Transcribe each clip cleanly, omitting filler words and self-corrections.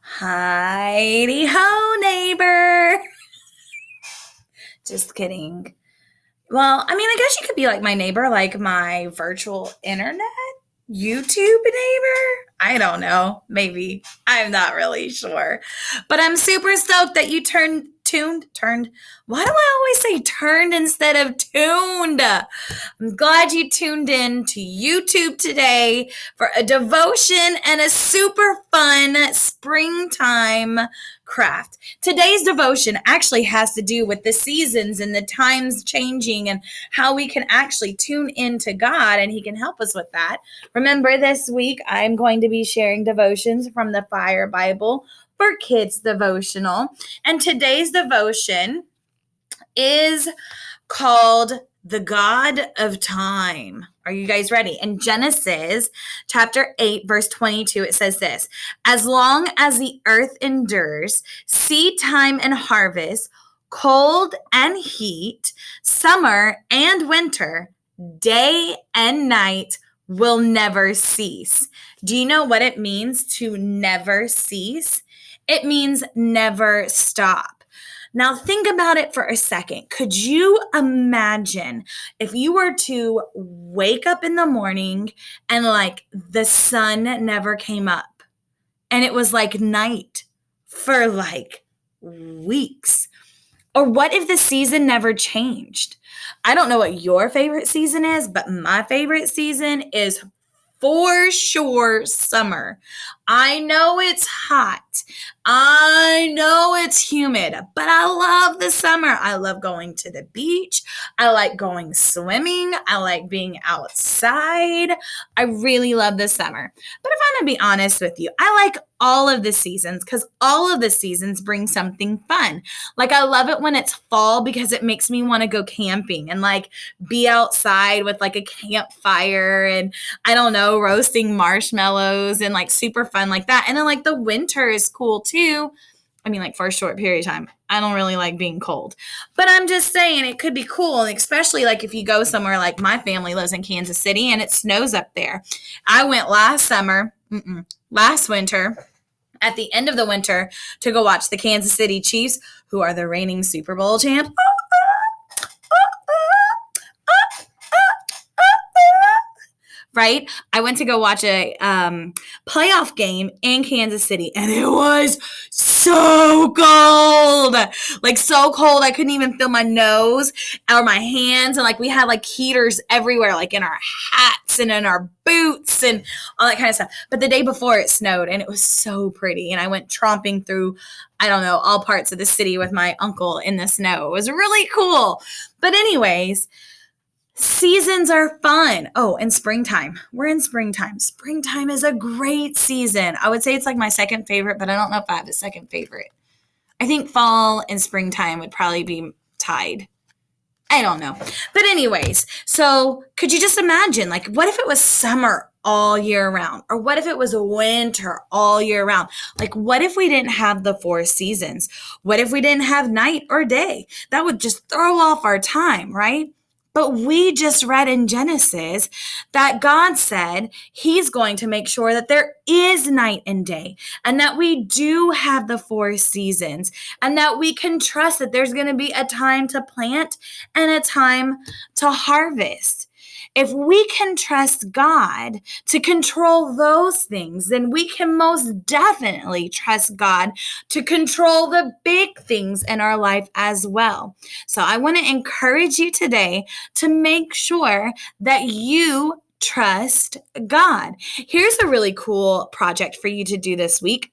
Heidi ho, neighbor. Just kidding. Well, I guess you could be like my neighbor, like my virtual internet YouTube neighbor. I don't know. Maybe. I'm not really sure. But I'm super stoked that you turned. Why do I always say turned instead of tuned? I'm glad you tuned in to YouTube today for a devotion and a super fun springtime craft. Today's devotion actually has to do with the seasons and the times changing and how we can actually tune into God, and He can help us with that. Remember, this week I'm going to be sharing devotions from the Fire Bible for Kids Devotional. And today's devotion is called The God of Time. Are you guys ready? In Genesis chapter 8, verse 22, it says this: As long as the earth endures, seed time and harvest, cold and heat, summer and winter, day and night will never cease. Do you know what it means to never cease? It means never stop. Now think about it for a second. Could you imagine if you were to wake up in the morning and like the sun never came up and it was like night for like weeks? Or what if the season never changed? I don't know what your favorite season is, but my favorite season is for sure summer. I know it's hot. I know it's humid, but I love the summer. I love going to the beach. I like going swimming. I like being outside. I really love the summer. But if I'm going to be honest with you, I like all of the seasons because all of the seasons bring something fun. Like I love it when it's fall because it makes me want to go camping and like be outside with like a campfire and I don't know, roasting marshmallows and like super fun like that. And then like the winter is cool too. Like for a short period of time. I don't really like being cold. But I'm just saying it could be cool. And especially like if you go somewhere like my family lives in Kansas City and it snows up there. I went last winter, at the end of the winter, to go watch the Kansas City Chiefs, who are the reigning Super Bowl champs. Right? I went to go watch a playoff game in Kansas City, and it was so cold. Like, so cold, I couldn't even feel my nose or my hands, and, like, we had, like, heaters everywhere, like, in our hats and in our boots and all that kind of stuff. But the day before, it snowed, and it was so pretty, and I went tromping through, I don't know, all parts of the city with my uncle in the snow. It was really cool. But anyways, seasons are fun. Oh, and springtime. We're in springtime. Springtime is a great season. I would say it's like my second favorite, but I don't know if I have a second favorite. I think fall and springtime would probably be tied. I don't know. But anyways, so could you just imagine, like, what if it was summer all year round? Or what if it was winter all year round? Like, what if we didn't have the four seasons? What if we didn't have night or day? That would just throw off our time, right? But we just read in Genesis that God said He's going to make sure that there is night and day and that we do have the four seasons and that we can trust that there's going to be a time to plant and a time to harvest. If we can trust God to control those things, then we can most definitely trust God to control the big things in our life as well. So I want to encourage you today to make sure that you trust God. Here's a really cool project for you to do this week.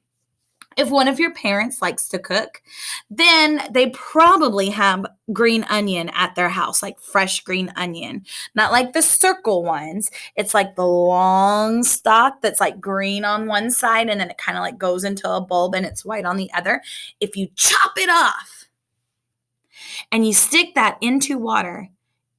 If one of your parents likes to cook, then they probably have green onion at their house, like fresh green onion, not like the circle ones. It's like the long stalk that's like green on one side and then it kind of like goes into a bulb and it's white on the other. If you chop it off and you stick that into water,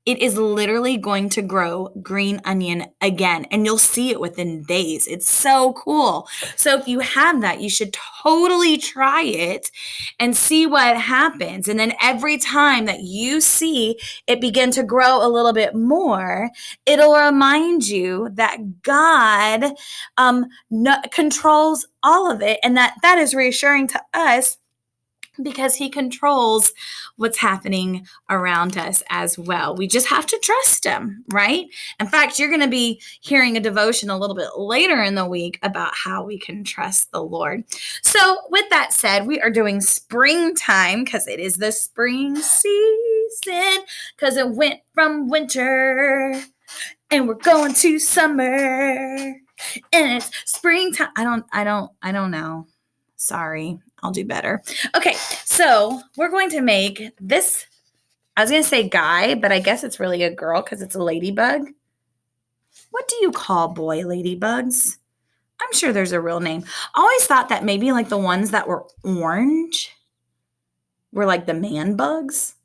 it is literally going to grow green onion again, and you'll see it within days. It's so cool. So if you have that, you should totally try it and see what happens. And then every time that you see it begin to grow a little bit more, it'll remind you that God controls all of it, and that is reassuring to us because he controls what's happening around us as well. We just have to trust him, right? In fact, you're going to be hearing a devotion a little bit later in the week about how we can trust the Lord. So with that said, we are doing springtime because it is the spring season, because it went from winter and we're going to summer and it's springtime. I don't know. Sorry, I'll do better. Okay, so we're going to make this, I was going to say guy, but I guess it's really a girl because it's a ladybug. What do you call boy ladybugs? I'm sure there's a real name. I always thought that maybe like the ones that were orange were like the man bugs.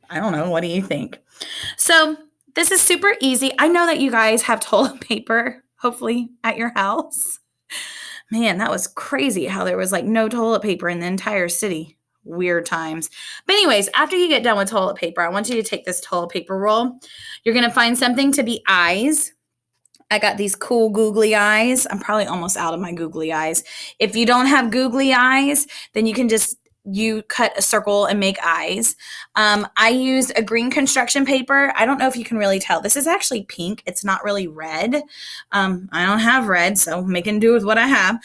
I don't know. What do you think? So this is super easy. I know that you guys have toilet paper, hopefully, at your house. Man, that was crazy how there was like no toilet paper in the entire city. Weird times. But anyways, after you get done with toilet paper, I want you to take this toilet paper roll. You're going to find something to be eyes. I got these cool googly eyes. I'm probably almost out of my googly eyes. If you don't have googly eyes, then you cut a circle and make eyes. I used a green construction paper. I don't know if you can really tell. This is actually pink. It's not really red. I don't have red, so making do with what I have.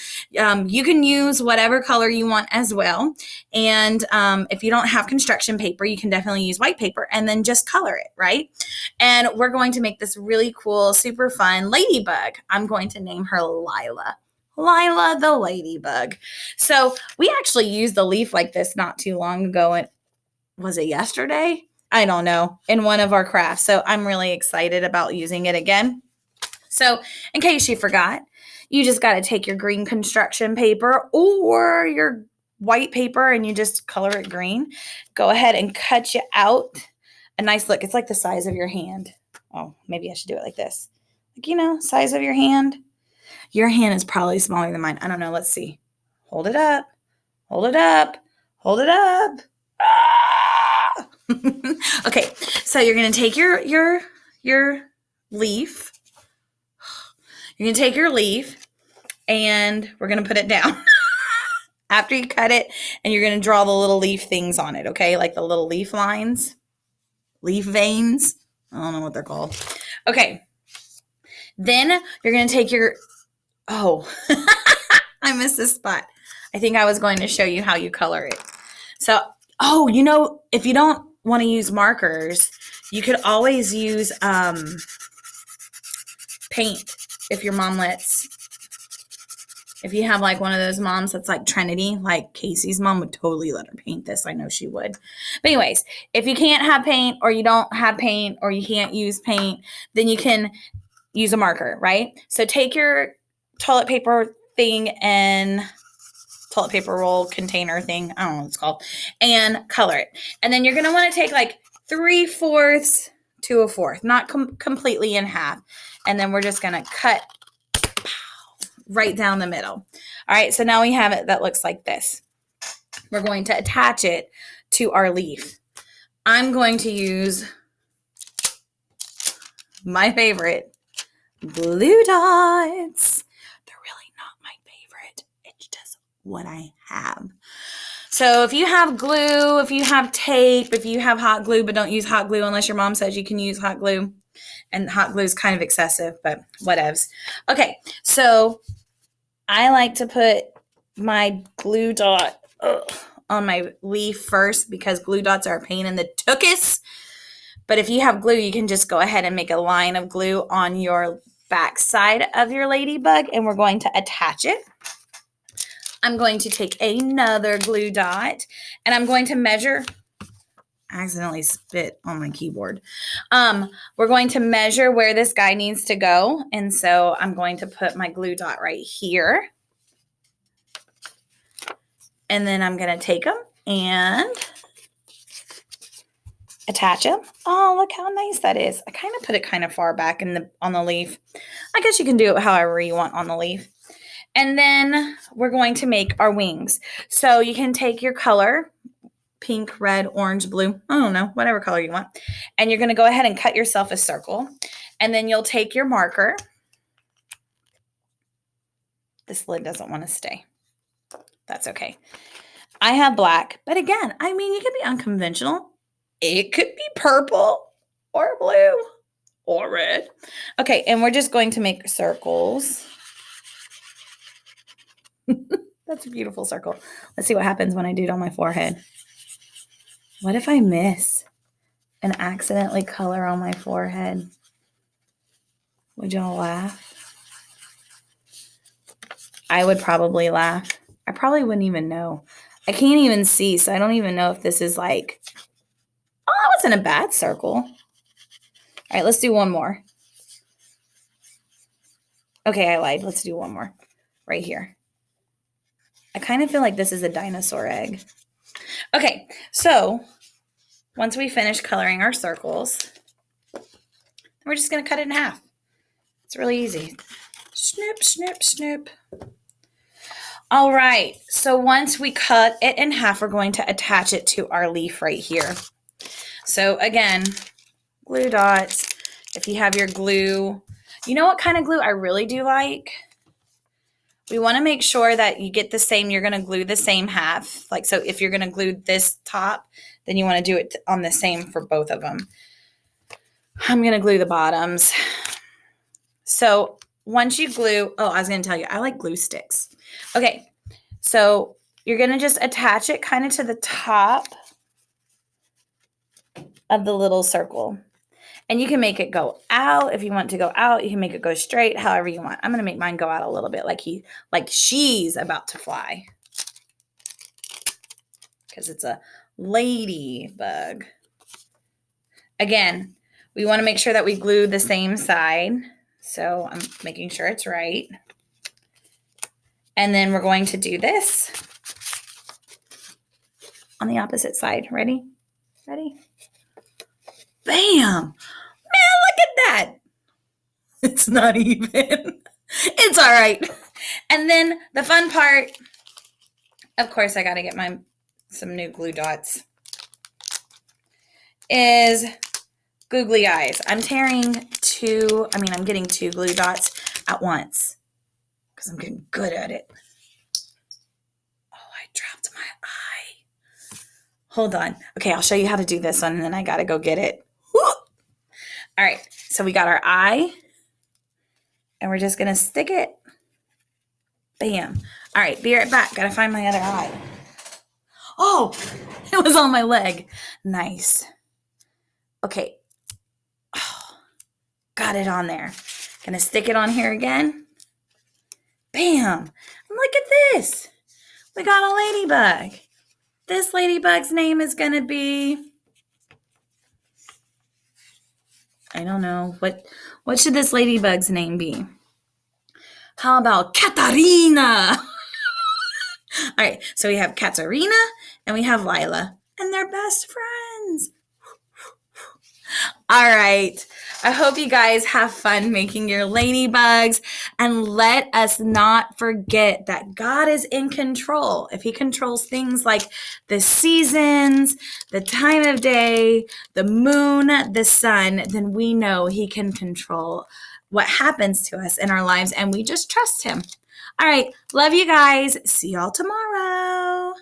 You can use whatever color you want as well. And if you don't have construction paper, you can definitely use white paper and then just color it, right? And we're going to make this really cool, super fun ladybug. I'm going to name her Lila. Lila the ladybug. So we actually used a leaf like this not too long ago. Was it yesterday? I don't know. In one of our crafts. So I'm really excited about using it again. So in case you forgot, you just got to take your green construction paper or your white paper and you just color it green. Go ahead and cut you out a nice look. It's like the size of your hand. Oh, maybe I should do it like this. Like, size of your hand. Your hand is probably smaller than mine. I don't know. Let's see. Hold it up. Hold it up. Hold it up. Ah! Okay. So you're going to take your leaf. You're going to take your leaf and we're going to put it down after you cut it, and you're going to draw the little leaf things on it. Okay. Like the little leaf lines, leaf veins. I don't know what they're called. Okay. Then you're going to take your, I missed this spot. I think I was going to show you how you color it. So, if you don't want to use markers, you could always use paint if your mom lets. If you have like one of those moms that's like Trinity, like Casey's mom would totally let her paint this. I know she would. But anyways, if you can't have paint or you don't have paint or you can't use paint, then you can use a marker, right? So take your toilet paper thing and toilet paper roll container thing, I don't know what it's called, and color it. And then you're going to want to take like 3/4 to 1/4, not completely in half. And then we're just going to cut right down the middle. All right, so now we have it that looks like this. We're going to attach it to our leaf. I'm going to use my favorite, glue dots. They're really not my favorite. It's just what I have. So if you have glue, if you have tape, if you have hot glue, but don't use hot glue unless your mom says you can use hot glue. And hot glue is kind of excessive, but whatevs. Okay, so I like to put my glue dot on my leaf first because glue dots are a pain in the tuchus. But if you have glue, you can just go ahead and make a line of glue on your back side of your ladybug, and we're going to attach it. I'm going to take another glue dot, and I'm going to measure. I accidentally spit on my keyboard. We're going to measure where this guy needs to go, and so I'm going to put my glue dot right here. And then I'm going to take them and attach them. Oh, look how nice that is. I kind of put it kind of far back on the leaf. I guess you can do it however you want on the leaf. And then we're going to make our wings. So you can take your color, pink, red, orange, blue, I don't know, whatever color you want. And you're going to go ahead and cut yourself a circle. And then you'll take your marker. This lid doesn't want to stay. That's okay. I have black, but again, I mean, you could be unconventional. It could be purple or blue or red. Okay, and we're just going to make circles. That's a beautiful circle. Let's see what happens when I do it on my forehead. What if I miss and accidentally color on my forehead? Would y'all laugh? I would probably laugh. I probably wouldn't even know. I can't even see, so I don't even know if this is like, oh, that wasn't a bad circle. All right, let's do one more. Okay, I lied. Let's do one more right here. I kind of feel like this is a dinosaur egg. Okay, so once we finish coloring our circles, we're just going to cut it in half. It's really easy. Snip, snip, snip. All right, so once we cut it in half, we're going to attach it to our leaf right here. So again, glue dots. If you have your glue, you know what kind of glue I really do like? We want to make sure that you get the same, you're going to glue the same half. Like, so if you're going to glue this top, then you want to do it on the same for both of them. I'm going to glue the bottoms. So once you glue, oh, I was going to tell you, I like glue sticks. Okay, so you're going to just attach it kind of to the top of the little circle. And you can make it go out. If you want to go out, you can make it go straight, however you want. I'm going to make mine go out a little bit like she's about to fly. Because it's a ladybug. Again, we want to make sure that we glue the same side. So I'm making sure it's right. And then we're going to do this on the opposite side. Ready? Ready? Bam! Man, look at that. It's not even. It's all right. And then the fun part, of course, I got to get some new glue dots, is googly eyes. I'm getting two glue dots at once because I'm getting good at it. Oh, I dropped my eye. Hold on. Okay, I'll show you how to do this one, and then I got to go get it. Woo! All right, so we got our eye, and we're just going to stick it. Bam. All right, be right back. Got to find my other eye. Oh, it was on my leg. Nice. Okay. Oh, got it on there. Going to stick it on here again. Bam. And look at this. We got a ladybug. This ladybug's name is going to be, I don't know. What should this ladybug's name be? How about Katarina? All right, so we have Katarina and we have Lila, and they're best friends. All right, I hope you guys have fun making your ladybugs, and let us not forget that God is in control. If he controls things like the seasons, the time of day, the moon, the sun, then we know he can control what happens to us in our lives, and we just trust him. All right, love you guys. See y'all tomorrow.